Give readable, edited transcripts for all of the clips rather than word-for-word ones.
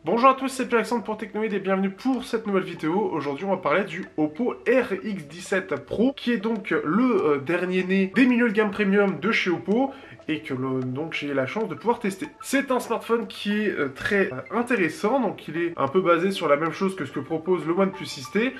Bonjour à tous, c'est Pierre-Alexandre pour Technoïd et bienvenue pour cette nouvelle vidéo. Aujourd'hui, on va parler du Oppo RX17 Pro, qui est donc le dernier né des milieux de gamme premium de chez Oppo et que donc j'ai la chance de pouvoir tester. C'est un smartphone qui est très intéressant, donc il est un peu basé sur la même chose que ce que propose le OnePlus 6T.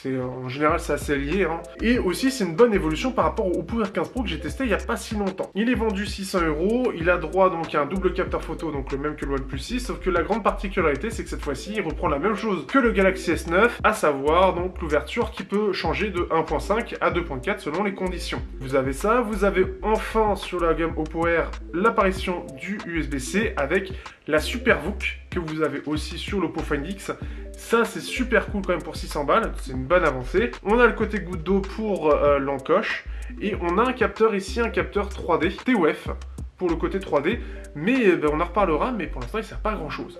En général, c'est assez lié. Et aussi, c'est une bonne évolution par rapport au Oppo R15 Pro que j'ai testé il n'y a pas si longtemps. Il est vendu 600 €. Il a droit donc à un double capteur photo, donc le même que le OnePlus 6. Sauf que la grande particularité, c'est que cette fois-ci, il reprend la même chose que le Galaxy S9, à savoir donc l'ouverture qui peut changer de 1.5 à 2.4 selon les conditions. Vous avez ça. Vous avez enfin sur la gamme Oppo R l'apparition du USB-C avec la SuperVOOC que vous avez aussi sur l'Oppo Find X. Ça, c'est super cool quand même pour 600 balles, c'est une bonne avancée. On a le côté goutte d'eau pour l'encoche, et on a un capteur ici, un capteur 3D, TOF, pour le côté 3D, mais on en reparlera, mais pour l'instant, il ne sert pas à grand chose.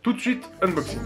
Tout de suite, unboxing.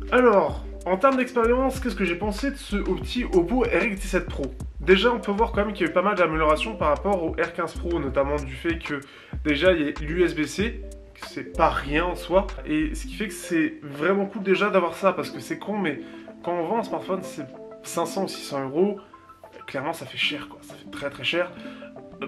Alors, en termes d'expérience, qu'est-ce que j'ai pensé de ce petit Oppo RX17 Pro? Déjà, on peut voir quand même qu'il y a eu pas mal d'améliorations par rapport au R15 Pro, notamment du fait que déjà il y a l'USB-C, c'est pas rien en soi, et ce qui fait que c'est vraiment cool déjà d'avoir ça, parce que c'est con, mais quand on vend un smartphone, c'est 500 ou 600 €, clairement ça fait cher quoi, ça fait très très cher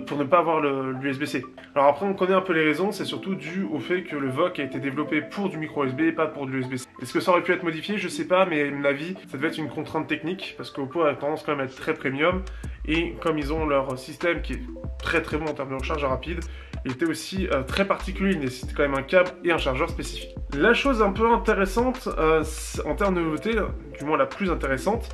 pour ne pas avoir l'USB-C. Alors après on connaît un peu les raisons, c'est surtout dû au fait que le VOOC a été développé pour du micro USB et pas pour de l'USB-C. Est-ce que ça aurait pu être modifié? Je sais pas, mais à mon avis ça devait être une contrainte technique parce qu'Oppo a tendance quand même à être très premium et comme ils ont leur système qui est très très bon en termes de recharge rapide, il était aussi très particulier, il nécessite quand même un câble et un chargeur spécifique. La chose un peu intéressante en termes de nouveauté, du moins la plus intéressante,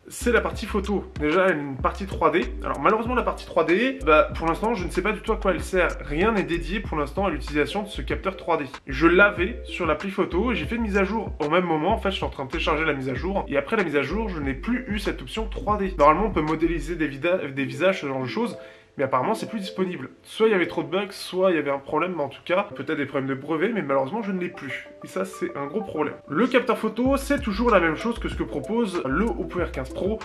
c'est la partie photo. Déjà, elle a une partie 3D. Alors malheureusement, la partie 3D, pour l'instant, je ne sais pas du tout à quoi elle sert. Rien n'est dédié pour l'instant à l'utilisation de ce capteur 3D. Je l'avais sur l'appli photo et j'ai fait une mise à jour au même moment. En fait, je suis en train de télécharger la mise à jour. Et après la mise à jour, je n'ai plus eu cette option 3D. Normalement, on peut modéliser des visages, ce genre de choses. Mais apparemment c'est plus disponible. Soit il y avait trop de bugs, soit il y avait un problème, mais en tout cas, peut-être des problèmes de brevet, mais malheureusement je ne l'ai plus. Et ça c'est un gros problème. Le capteur photo, c'est toujours la même chose que ce que propose le Oppo R15 Pro,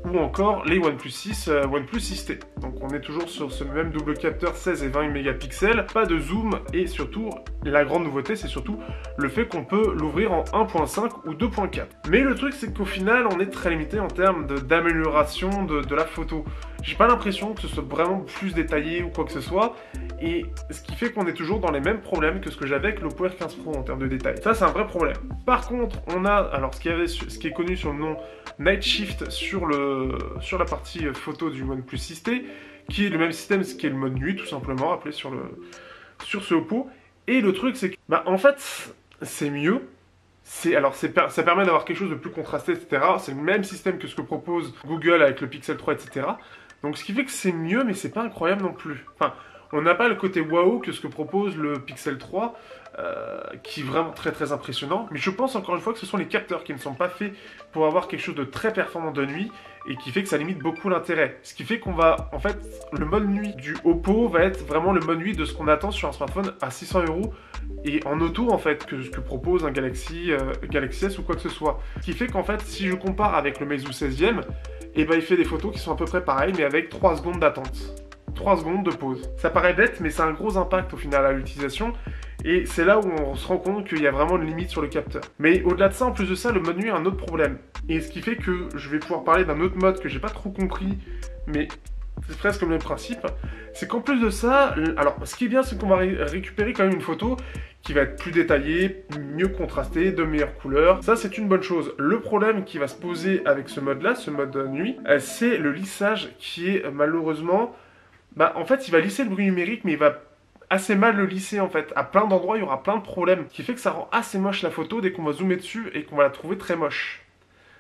ou encore les OnePlus 6, OnePlus 6T. Donc on est toujours sur ce même double capteur 16 et 20 mégapixels, pas de zoom, et surtout, la grande nouveauté c'est surtout le fait qu'on peut l'ouvrir en 1.5 ou 2.4. Mais le truc c'est qu'au final on est très limité en termes d'amélioration de la photo. J'ai pas l'impression que ce soit vraiment plus détaillé ou quoi que ce soit, et ce qui fait qu'on est toujours dans les mêmes problèmes que ce que j'avais avec l'Oppo R15 Pro en termes de détails. Ça c'est un vrai problème. Par contre, on a, alors ce qui est connu sur le nom Night Shift sur la partie photo du OnePlus 6T, qui est le même système, ce qui est le mode nuit tout simplement, appelé sur ce Oppo. Et le truc c'est que, en fait, c'est mieux. Ça permet d'avoir quelque chose de plus contrasté, etc. C'est le même système que ce que propose Google avec le Pixel 3, etc. Donc ce qui fait que c'est mieux, mais c'est pas incroyable non plus. Enfin, on n'a pas le côté waouh que ce que propose le Pixel 3, qui est vraiment très très impressionnant. Mais je pense encore une fois que ce sont les capteurs qui ne sont pas faits pour avoir quelque chose de très performant de nuit, et qui fait que ça limite beaucoup l'intérêt. Ce qui fait qu'on va, en fait, le mode nuit du Oppo va être vraiment le mode nuit de ce qu'on attend sur un smartphone à 600 € et en auto en fait, que ce que propose un Galaxy S ou quoi que ce soit. Ce qui fait qu'en fait, si je compare avec le Meizu 16e, et il fait des photos qui sont à peu près pareilles, mais avec 3 secondes d'attente. 3 secondes de pause. Ça paraît bête, mais c'est un gros impact au final à l'utilisation. Et c'est là où on se rend compte qu'il y a vraiment une limite sur le capteur. Mais au-delà de ça, en plus de ça, le mode nuit a un autre problème. Et ce qui fait que je vais pouvoir parler d'un autre mode que j'ai pas trop compris, mais c'est presque le même principe. C'est qu'en plus de ça, alors ce qui est bien, c'est qu'on va récupérer quand même une photo qui va être plus détaillée, mieux contrastée, de meilleures couleurs. Ça, c'est une bonne chose. Le problème qui va se poser avec ce mode-là, ce mode nuit, c'est le lissage qui est malheureusement... en fait, il va lisser le bruit numérique, mais il va assez mal le lisser en fait. À plein d'endroits, il y aura plein de problèmes, ce qui fait que ça rend assez moche la photo dès qu'on va zoomer dessus et qu'on va la trouver très moche.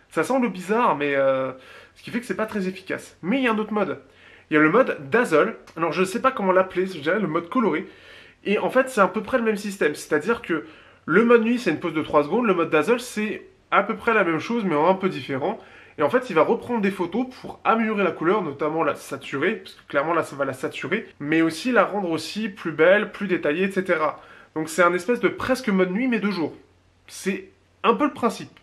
Ça semble bizarre, mais ce qui fait que c'est pas très efficace. Mais il y a un autre mode. Il y a le mode Dazzle. Alors je sais pas comment l'appeler, je dirais le mode coloré. Et en fait, c'est à peu près le même système. C'est-à-dire que le mode nuit, c'est une pause de 3 secondes. Le mode dazzle, c'est à peu près la même chose, mais un peu différent. Et en fait, il va reprendre des photos pour améliorer la couleur, notamment la saturer, parce que clairement là, ça va la saturer, mais aussi la rendre aussi plus belle, plus détaillée, etc. Donc c'est un espèce de presque mode nuit, mais de jour. C'est un peu le principe.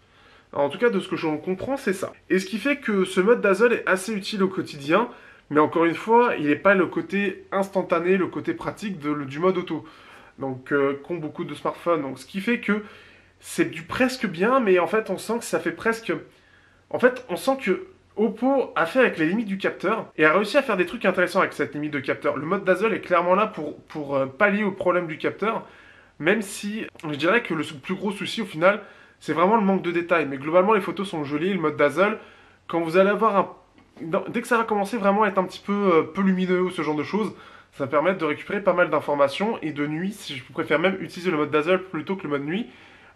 Alors, en tout cas, de ce que j'en comprends, c'est ça. Et ce qui fait que ce mode dazzle est assez utile au quotidien, mais encore une fois, il n'est pas le côté instantané, le côté pratique du mode auto. Donc, qu'ont beaucoup de smartphones. Donc, ce qui fait que c'est du presque bien, mais en fait, on sent que ça fait presque... En fait, on sent que Oppo a fait avec les limites du capteur et a réussi à faire des trucs intéressants avec cette limite de capteur. Le mode dazzle est clairement là pour pallier au problème du capteur, même si je dirais que le plus gros souci au final, c'est vraiment le manque de détails. Mais globalement, les photos sont jolies, le mode dazzle, quand vous allez avoir dès que ça va commencer vraiment à être un petit peu lumineux ou ce genre de choses, ça va permettre de récupérer pas mal d'informations. Et de nuit, si je préfère même utiliser le mode dazzle plutôt que le mode nuit,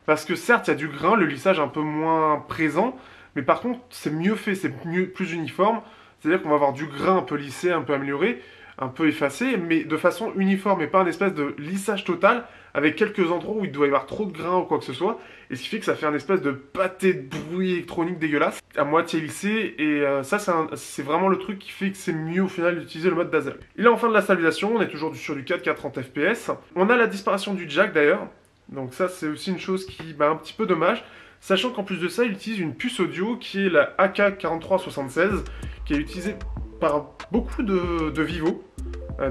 parce que certes, il y a du grain, le lissage est un peu moins présent, mais par contre, c'est mieux fait, c'est plus uniforme. C'est-à-dire qu'on va avoir du grain un peu lissé, un peu amélioré, un peu effacé, mais de façon uniforme et pas un espèce de lissage total avec quelques endroits où il doit y avoir trop de grain ou quoi que ce soit. Et ce qui fait que ça fait un espèce de pâté de bruit électronique dégueulasse, à moitié lissé. Et ça, c'est vraiment le truc qui fait que c'est mieux au final d'utiliser le mode dazzle. Il est en fin de la stabilisation, on est toujours sur du 4K 30 fps. On a la disparition du jack d'ailleurs. Donc ça, c'est aussi une chose qui est un petit peu dommage. Sachant qu'en plus de ça, il utilise une puce audio qui est la AK4376, qui est utilisée par beaucoup de Vivo,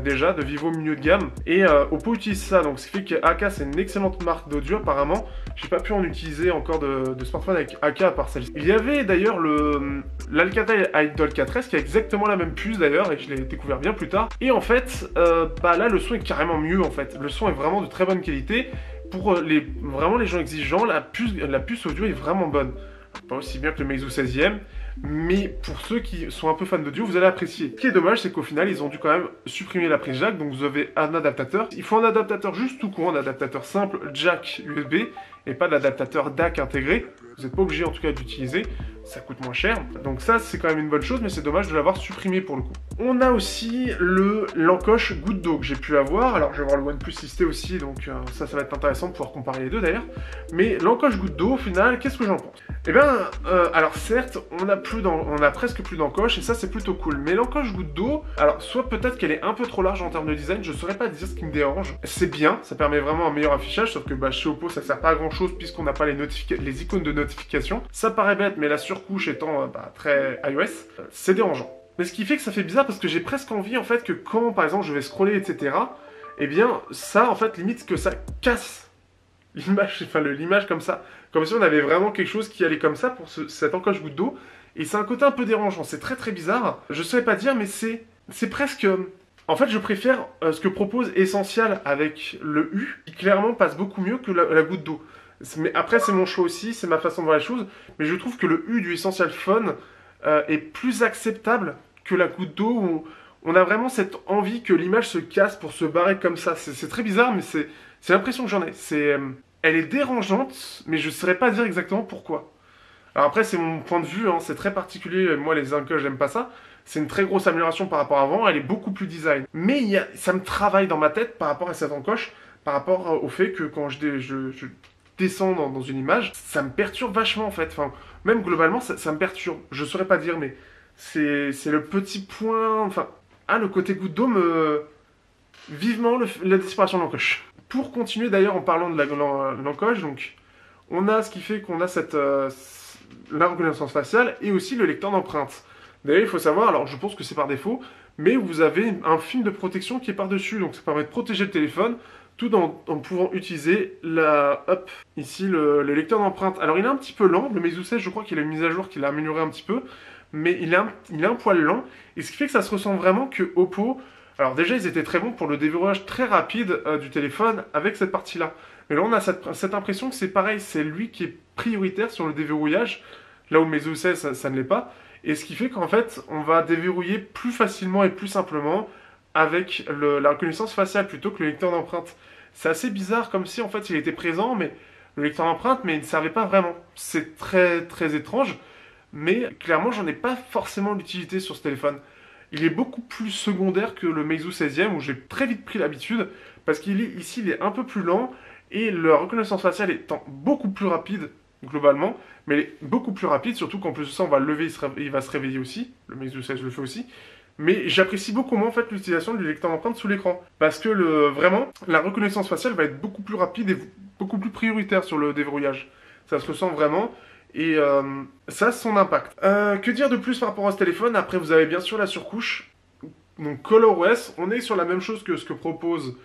déjà, de Vivo milieu de gamme. Et Oppo utilise ça, donc ce qui fait que AK, c'est une excellente marque d'audio apparemment. J'ai pas pu en utiliser encore de smartphone avec AK à part celle-ci. Il y avait d'ailleurs l'Alcatel Idol 4S qui a exactement la même puce d'ailleurs, et je l'ai découvert bien plus tard. Et en fait, là, le son est carrément mieux en fait. Le son est vraiment de très bonne qualité. Pour vraiment les gens exigeants, la puce audio est vraiment bonne. Pas aussi bien que le Meizu 16e, mais pour ceux qui sont un peu fans d'audio, vous allez apprécier. Ce qui est dommage, c'est qu'au final, ils ont dû quand même supprimer la prise jack, donc vous avez un adaptateur. Il faut un adaptateur juste tout court, un adaptateur simple, jack USB, et pas d'adaptateur DAC intégré. Vous n'êtes pas obligé en tout cas d'utiliser, ça coûte moins cher. Donc ça, c'est quand même une bonne chose, mais c'est dommage de l'avoir supprimé pour le coup. On a aussi l'encoche goutte d'eau que j'ai pu avoir. Alors, je vais avoir le OnePlus 6T aussi, donc ça va être intéressant de pouvoir comparer les deux d'ailleurs. Mais l'encoche goutte d'eau, au final, qu'est-ce que j'en pense? Eh bien, alors certes, on a presque plus d'encoche, et ça, c'est plutôt cool. Mais l'encoche goutte d'eau, alors, soit peut-être qu'elle est un peu trop large en termes de design, je saurais pas dire ce qui me dérange. C'est bien, ça permet vraiment un meilleur affichage, sauf que chez Oppo, ça sert pas à grand-chose puisqu'on n'a pas les icônes de notification. Ça paraît bête, mais la surcouche étant très iOS, c'est dérangeant. Mais ce qui fait que ça fait bizarre parce que j'ai presque envie en fait que quand par exemple je vais scroller etc, eh bien ça en fait limite que ça casse l'image, enfin l'image comme ça, comme si on avait vraiment quelque chose qui allait comme ça pour cette encoche goutte d'eau, et c'est un côté un peu dérangeant, c'est très bizarre, je saurais pas dire mais c'est presque... En fait je préfère ce que propose Essential avec le U, qui clairement passe beaucoup mieux que la goutte d'eau. Mais après c'est mon choix aussi, c'est ma façon de voir les choses, mais je trouve que le U du Essential Phone est plus acceptable que la goutte d'eau où on a vraiment cette envie que l'image se casse pour se barrer comme ça. C'est très bizarre, mais c'est l'impression que j'en ai. Elle est dérangeante, mais je ne saurais pas dire exactement pourquoi. Alors après, c'est mon point de vue, hein, c'est très particulier. Moi, les encoches, j'aime pas ça. C'est une très grosse amélioration par rapport à avant, elle est beaucoup plus design. Mais ça me travaille dans ma tête par rapport à cette encoche, par rapport au fait que quand je descends dans une image, ça me perturbe vachement en fait. Enfin, même globalement, ça me perturbe. Je saurais pas dire, mais c'est le petit point... Enfin, le côté goutte d'eau me... Vivement la disparition de l'encoche. Pour continuer d'ailleurs en parlant de l'encoche, donc, on a ce qui fait qu'on a la reconnaissance faciale et aussi le lecteur d'empreintes. D'ailleurs, il faut savoir, alors je pense que c'est par défaut, mais vous avez un film de protection qui est par-dessus, donc ça permet de protéger le téléphone, tout en pouvant utiliser ici le lecteur d'empreintes. Alors il est un petit peu lent, le Meizu 16, je crois qu'il a une mise à jour qui l'a amélioré un petit peu, mais il est un poil lent, et ce qui fait que ça se ressent vraiment que Oppo, alors déjà ils étaient très bons pour le déverrouillage très rapide du téléphone avec cette partie-là. Mais là on a cette impression que c'est pareil, c'est lui qui est prioritaire sur le déverrouillage, là où le Meizu 16 ça ne l'est pas, et ce qui fait qu'en fait on va déverrouiller plus facilement et plus simplement avec la reconnaissance faciale plutôt que le lecteur d'empreintes. C'est assez bizarre, comme si en fait il était présent, mais le lecteur d'empreintes, mais il ne servait pas vraiment. C'est très étrange, mais clairement j'en ai pas forcément l'utilité sur ce téléphone. il est beaucoup plus secondaire que le Meizu 16e, où j'ai très vite pris l'habitude, parce ici, il est un peu plus lent, et la reconnaissance faciale étant beaucoup plus rapide, globalement, mais elle est beaucoup plus rapide, surtout qu'en plus de ça, on va le lever, il va se réveiller aussi, le Meizu 16 le fait aussi, mais j'apprécie beaucoup moins en fait l'utilisation du lecteur d'empreintes sous l'écran, parce que vraiment, la reconnaissance faciale va être beaucoup plus rapide et beaucoup plus prioritaire sur le déverrouillage. Ça se ressent vraiment, et ça a son impact. Que dire de plus par rapport à ce téléphone? Après, vous avez bien sûr la surcouche, donc ColorOS, on est sur la même chose que ce que propose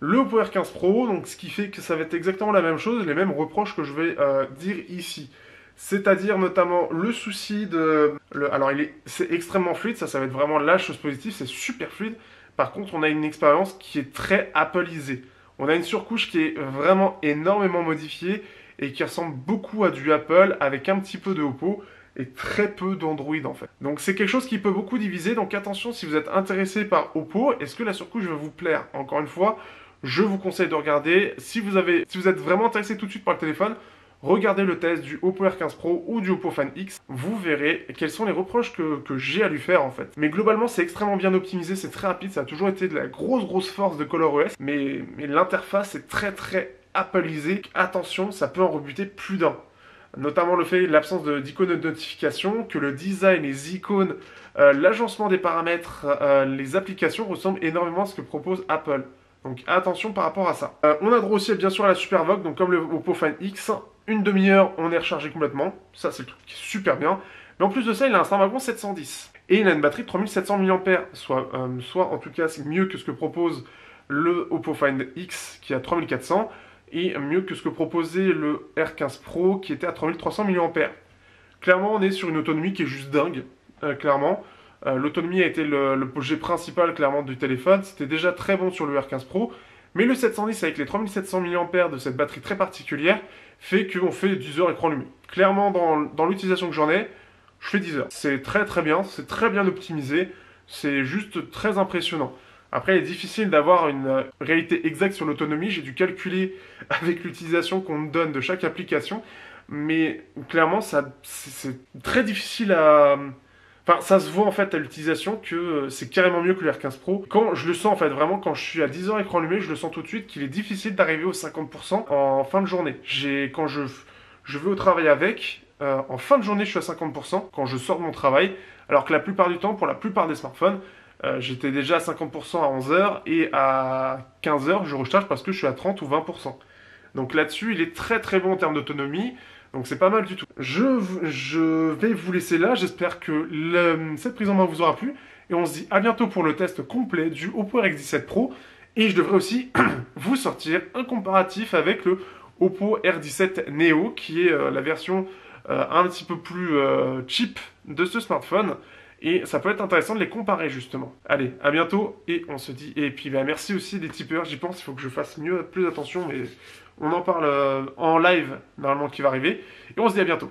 le Oppo R15 Pro, donc ce qui fait que ça va être exactement la même chose, les mêmes reproches que je vais dire ici. C'est-à-dire notamment le souci de... alors c'est extrêmement fluide, ça va être vraiment la chose positive, c'est super fluide. Par contre, on a une expérience qui est très Appleisée. On a une surcouche qui est vraiment énormément modifiée et qui ressemble beaucoup à du Apple avec un petit peu de Oppo et très peu d'Android en fait. Donc c'est quelque chose qui peut beaucoup diviser, donc attention si vous êtes intéressé par Oppo, est-ce que la surcouche va vous plaire? Encore une fois, je vous conseille de regarder. Si vous êtes vraiment intéressé tout de suite par le téléphone, regardez le test du Oppo R15 Pro ou du Oppo Find X. Vous verrez quels sont les reproches que j'ai à lui faire en fait. Mais globalement, c'est extrêmement bien optimisé, c'est très rapide. Ça a toujours été de la grosse force de ColorOS. Mais l'interface est très Appleisée. Attention, ça peut en rebuter plus d'un. Notamment le fait l'absence d'icônes de notification, que le design, les icônes, l'agencement des paramètres, les applications ressemblent énormément à ce que propose Apple. Donc attention par rapport à ça. On a droit aussi bien sûr à la Super VOOC, donc comme le Oppo Find X, une demi-heure on est rechargé complètement, ça c'est le truc qui est super bien. Mais en plus de ça il a un Snapdragon 710 et il a une batterie de 3700 mAh, soit en tout cas c'est mieux que ce que propose le Oppo Find X qui est à 3400 et mieux que ce que proposait le R15 Pro qui était à 3300 mAh. Clairement on est sur une autonomie qui est juste dingue, clairement. L'autonomie a été le projet principal clairement du téléphone, c'était déjà très bon sur le R15 Pro, mais le 710 avec les 3700 mAh de cette batterie très particulière fait qu'on fait 10 heures écran allumé. Clairement dans l'utilisation que j'en ai, je fais 10 heures. C'est très bien, c'est très bien optimisé, c'est juste très impressionnant. Après il est difficile d'avoir une réalité exacte sur l'autonomie, j'ai dû calculer avec l'utilisation qu'on me donne de chaque application, mais clairement c'est très difficile à... Enfin, ça se voit en fait à l'utilisation que c'est carrément mieux que le R15 Pro. Quand je le sens en fait, vraiment quand je suis à 10 heures écran allumé, je le sens tout de suite qu'il est difficile d'arriver aux 50% en fin de journée. Quand je vais au travail avec, en fin de journée je suis à 50% quand je sors de mon travail, alors que la plupart du temps, pour la plupart des smartphones, j'étais déjà à 50% à 11 heures et à 15 heures je recharge parce que je suis à 30 ou 20%. Donc là-dessus, il est très bon en termes d'autonomie. Donc c'est pas mal du tout. Je vais vous laisser là, j'espère que cette prise en main vous aura plu. Et on se dit à bientôt pour le test complet du Oppo RX17 Pro. Et je devrais aussi vous sortir un comparatif avec le Oppo R17 Neo, qui est la version un petit peu plus cheap de ce smartphone. Et ça peut être intéressant de les comparer justement. Allez, à bientôt et on se dit... Et puis merci aussi des tipeurs, j'y pense, il faut que je fasse plus attention, mais on en parle en live normalement qui va arriver. Et on se dit à bientôt.